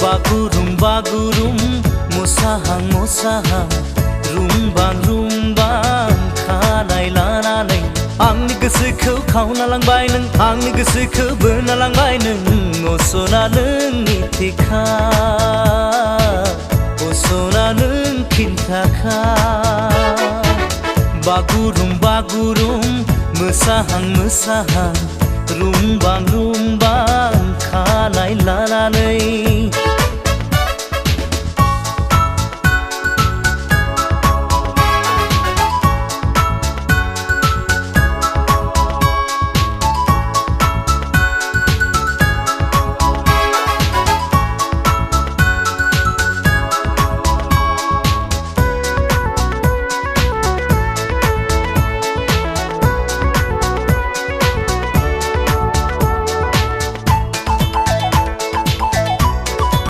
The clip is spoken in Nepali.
बागुरुम बागुरुम मोसाहां मोसाहां रुमबां रुमबां खानाय लानानै आंनि गोसोखौ खावना लांबाय नों आंनि गोसोखौ बोना लांबाय नों असना नोंनि थेखा असना नों खिन्थाखा बागुरुम बागुरुम मोसाहां मोसाहां रुमबां रुमबां